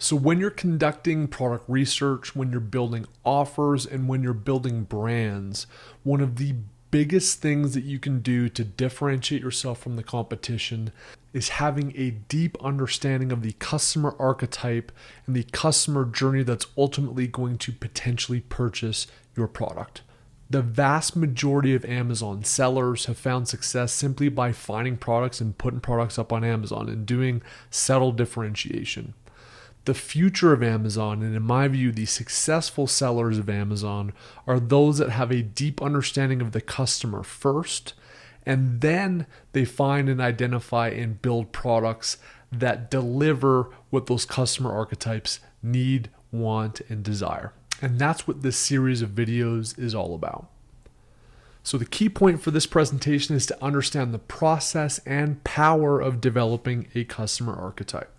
So when you're conducting product research, when you're building offers, and when you're building brands, one of the biggest things that you can do to differentiate yourself from the competition is having a deep understanding of the customer archetype and the customer journey that's ultimately going to potentially purchase your product. The vast majority of Amazon sellers have found success simply by finding products and putting products up on Amazon and doing subtle differentiation. The future of Amazon, and in my view, the successful sellers of Amazon, are those that have a deep understanding of the customer first, and then they find and identify and build products that deliver what those customer archetypes need, want, and desire. And that's what this series of videos is all about. So the key point for this presentation is to understand the process and power of developing a customer archetype.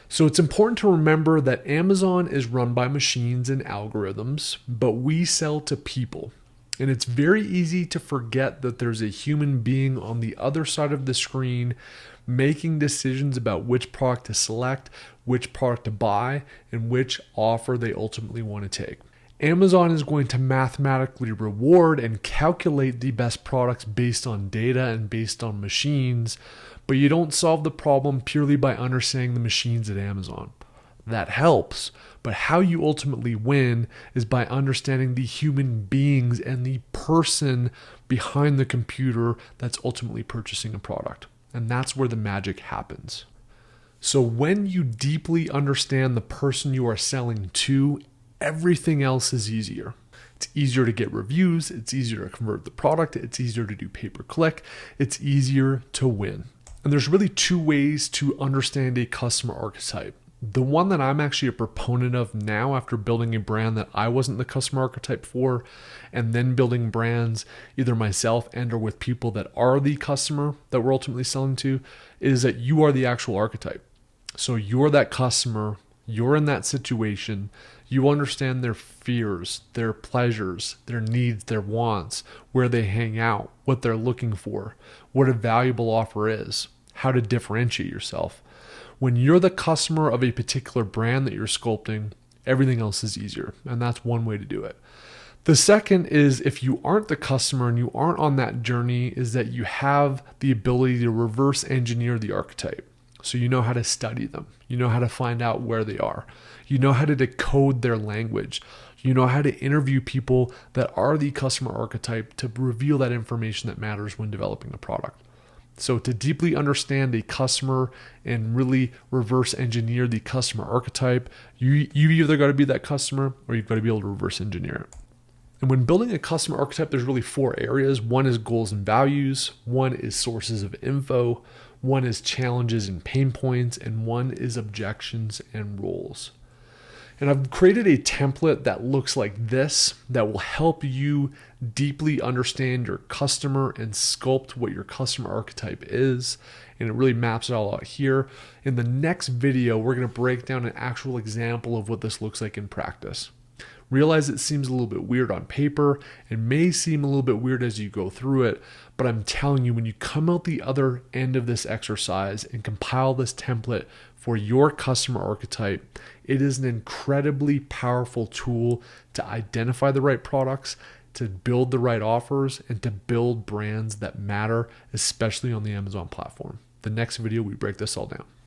So it's important to remember that Amazon is run by machines and algorithms, but we sell to people. And it's very easy to forget that there's a human being on the other side of the screen making decisions about which product to select, which product to buy, and which offer they ultimately want to take. Amazon is going to mathematically reward and calculate the best products based on data and based on machines, but you don't solve the problem purely by understanding the machines at Amazon. That helps, but how you ultimately win is by understanding the human beings and the person behind the computer that's ultimately purchasing a product. And that's where the magic happens. So when you deeply understand the person you are selling to, everything else is easier. It's easier to get reviews, it's easier to convert the product, it's easier to do pay-per-click, it's easier to win. And there's really two ways to understand a customer archetype. The one that I'm actually a proponent of now after building a brand that I wasn't the customer archetype for, and then building brands either myself and or with people that are the customer that we're ultimately selling to, is that you are the actual archetype. So you're that customer, you're in that situation, you understand their fears, their pleasures, their needs, their wants, where they hang out, what they're looking for, what a valuable offer is, how to differentiate yourself. When you're the customer of a particular brand that you're sculpting, everything else is easier. And that's one way to do it. The second is, if you aren't the customer and you aren't on that journey, is that you have the ability to reverse engineer the archetype. So you know how to study them. You know how to find out where they are. You know how to decode their language. You know how to interview people that are the customer archetype to reveal that information that matters when developing a product. So to deeply understand a customer and really reverse engineer the customer archetype, you either got to be that customer or you've got to be able to reverse engineer it. And when building a customer archetype, there's really four areas. One is goals and values. One is sources of info. One is challenges and pain points. And one is objections and roles. And I've created a template that looks like this that will help you deeply understand your customer and sculpt what your customer archetype is. And it really maps it all out here. In the next video, we're going to break down an actual example of what this looks like in practice. Realize it seems a little bit weird on paper. It may seem a little bit weird as you go through it, but I'm telling you, when you come out the other end of this exercise and compile this template for your customer archetype, it is an incredibly powerful tool to identify the right products, to build the right offers, and to build brands that matter, especially on the Amazon platform. The next video, we break this all down.